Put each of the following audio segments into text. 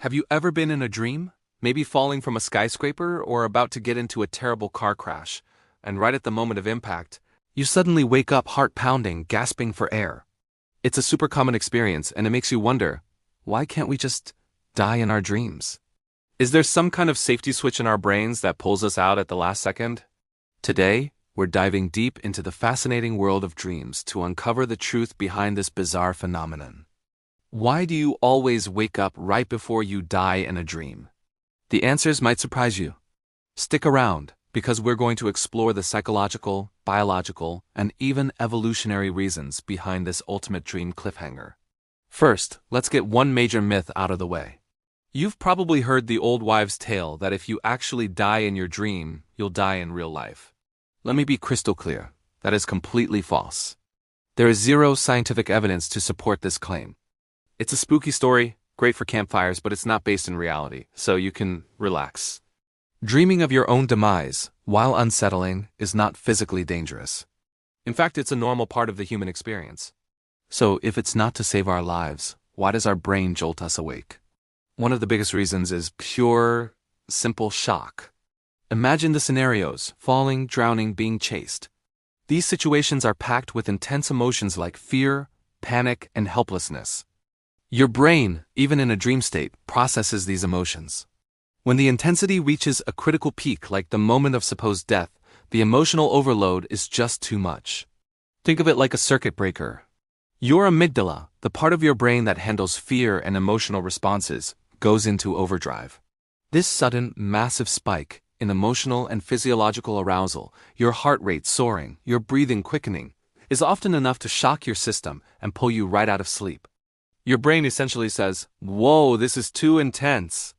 Have you ever been in a dream? Maybe falling from a skyscraper or about to get into a terrible car crash, and right at the moment of impact, you suddenly wake up heart pounding, gasping for air. It's a super common experience, and it makes you wonder, why can't we just die in our dreams? Is there some kind of safety switch in our brains that pulls us out at the last second? Today, we're diving deep into the fascinating world of dreams to uncover the truth behind this bizarre phenomenon. Why do you always wake up right before you die in a dream? The answers might surprise you. Stick around, because we're going to explore the psychological, biological, and even evolutionary reasons behind this ultimate dream cliffhanger. First, let's get one major myth out of the way. You've probably heard the old wives' tale that if you actually die in your dream, you'll die in real life. Let me be crystal clear. That is completely false. There is zero scientific evidence to support this claim. It's a spooky story, great for campfires, but it's not based in reality, so you can relax. Dreaming of your own demise, while unsettling, is not physically dangerous. In fact, it's a normal part of the human experience. So if it's not to save our lives, why does our brain jolt us awake? One of the biggest reasons is pure, simple shock. Imagine the scenarios: falling, drowning, being chased. These situations are packed with intense emotions like fear, panic, and helplessness. Your brain, even in a dream state, processes these emotions. When the intensity reaches a critical peak, like the moment of supposed death, the emotional overload is just too much. Think of it like a circuit breaker. Your amygdala, the part of your brain that handles fear and emotional responses, goes into overdrive. This sudden, massive spike in emotional and physiological arousal, your heart rate soaring, your breathing quickening, is often enough to shock your system and pull you right out of sleep. Your brain essentially says, "Whoa, this is too intense,"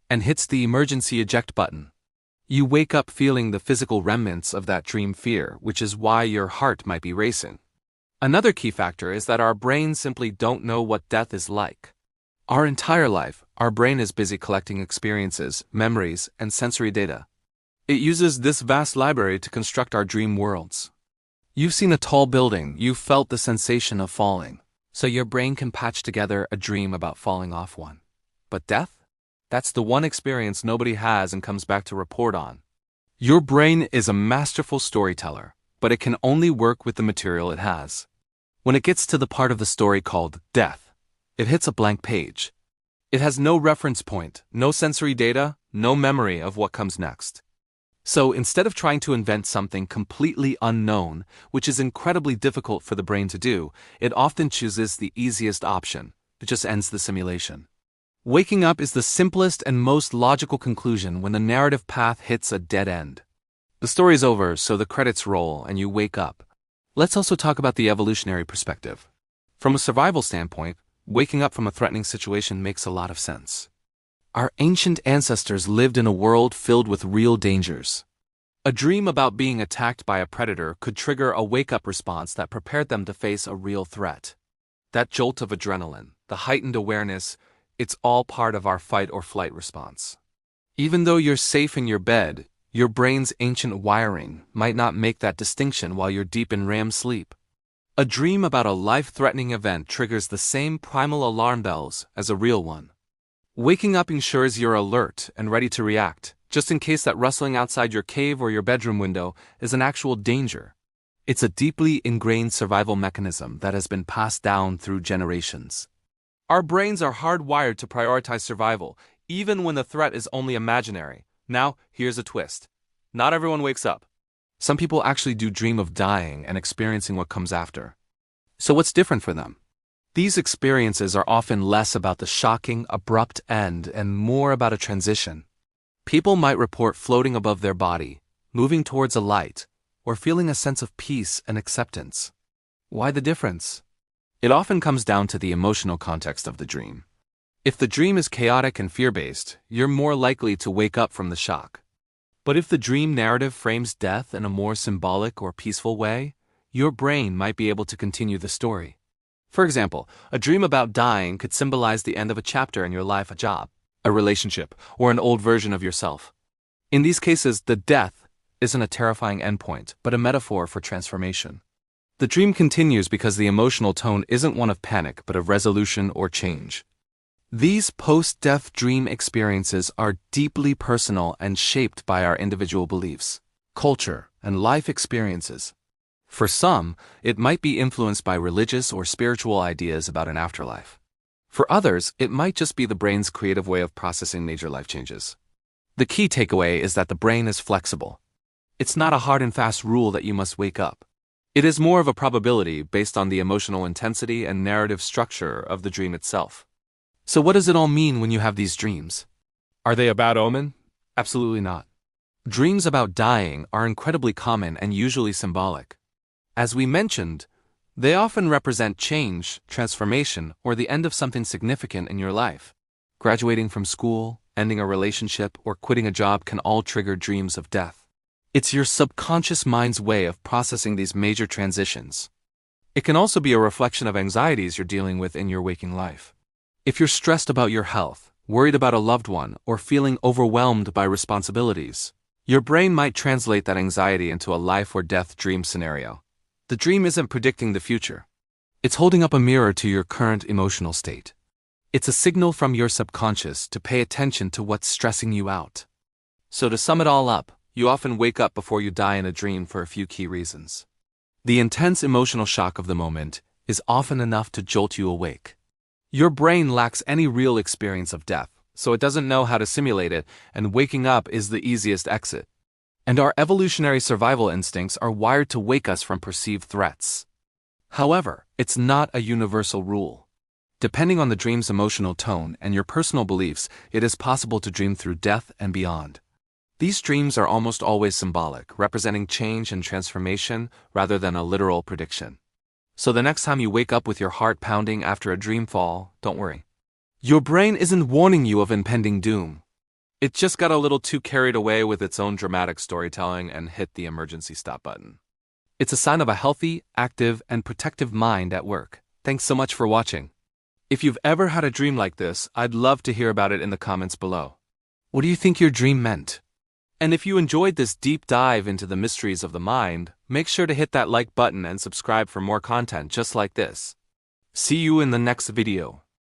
and hits the emergency eject button. You wake up feeling the physical remnants of that dream fear, which is why your heart might be racing. Another key factor is that our brains simply don't know what death is like. Our entire life, our brain is busy collecting experiences, memories, and sensory data. It uses this vast library to construct our dream worlds. You've seen a tall building, you've felt the sensation of falling, so your brain can patch together a dream about falling off one. But death? That's the one experience nobody has and comes back to report on. Your brain is a masterful storyteller, but it can only work with the material it has. When it gets to the part of the story called death, it hits a blank page. It has no reference point, no sensory data, no memory of what comes next. So instead of trying to invent something completely unknown, which is incredibly difficult for the brain to do, it often chooses the easiest option. It just ends the simulation. Waking up is the simplest and most logical conclusion when the narrative path hits a dead end. The story's over, so the credits roll and you wake up. Let's also talk about the evolutionary perspective. From a survival standpoint, waking up from a threatening situation makes a lot of sense. Our ancient ancestors lived in a world filled with real dangers. A dream about being attacked by a predator could trigger a wake-up response that prepared them to face a real threat. That jolt of adrenaline, the heightened awareness, it's all part of our fight-or-flight response. Even though you're safe in your bed, your brain's ancient wiring might not make that distinction while you're deep in REM sleep. A dream about a life-threatening event triggers the same primal alarm bells as a real one. Waking up ensures you're alert and ready to react, just in case that rustling outside your cave or your bedroom window is an actual danger. It's a deeply ingrained survival mechanism that has been passed down through generations. Our brains are hardwired to prioritize survival, even when the threat is only imaginary. Now, here's a twist. Not everyone wakes up. Some people actually do dream of dying and experiencing what comes after. So what's different for them? These experiences are often less about the shocking, abrupt end and more about a transition. People might report floating above their body, moving towards a light, or feeling a sense of peace and acceptance. Why the difference? It often comes down to the emotional context of the dream. If the dream is chaotic and fear-based, you're more likely to wake up from the shock. But if the dream narrative frames death in a more symbolic or peaceful way, your brain might be able to continue the story. For example, a dream about dying could symbolize the end of a chapter in your life, a job, a relationship, or an old version of yourself. In these cases, the death isn't a terrifying endpoint, but a metaphor for transformation. The dream continues because the emotional tone isn't one of panic, but of resolution or change. These post-death dream experiences are deeply personal and shaped by our individual beliefs, culture, and life experiences. For some, it might be influenced by religious or spiritual ideas about an afterlife. For others, it might just be the brain's creative way of processing major life changes. The key takeaway is that the brain is flexible. It's not a hard and fast rule that you must wake up. It is more of a probability based on the emotional intensity and narrative structure of the dream itself. So what does it all mean when you have these dreams? Are they a bad omen? Absolutely not. Dreams about dying are incredibly common and usually symbolic. As we mentioned, they often represent change, transformation, or the end of something significant in your life. Graduating from school, ending a relationship, or quitting a job can all trigger dreams of death. It's your subconscious mind's way of processing these major transitions. It can also be a reflection of anxieties you're dealing with in your waking life. If you're stressed about your health, worried about a loved one, or feeling overwhelmed by responsibilities, your brain might translate that anxiety into a life or death dream scenario. The dream isn't predicting the future. It's holding up a mirror to your current emotional state. It's a signal from your subconscious to pay attention to what's stressing you out. So to sum it all up, you often wake up before you die in a dream for a few key reasons. The intense emotional shock of the moment is often enough to jolt you awake. Your brain lacks any real experience of death, so it doesn't know how to simulate it, and waking up is the easiest exit. And our evolutionary survival instincts are wired to wake us from perceived threats. However, it's not a universal rule. Depending on the dream's emotional tone and your personal beliefs, it is possible to dream through death and beyond. These dreams are almost always symbolic, representing change and transformation rather than a literal prediction. So the next time you wake up with your heart pounding after a dream fall, don't worry. Your brain isn't warning you of impending doom. It just got a little too carried away with its own dramatic storytelling and hit the emergency stop button. It's a sign of a healthy, active, and protective mind at work. Thanks so much for watching. If you've ever had a dream like this, I'd love to hear about it in the comments below. What do you think your dream meant? And if you enjoyed this deep dive into the mysteries of the mind, make sure to hit that like button and subscribe for more content just like this. See you in the next video.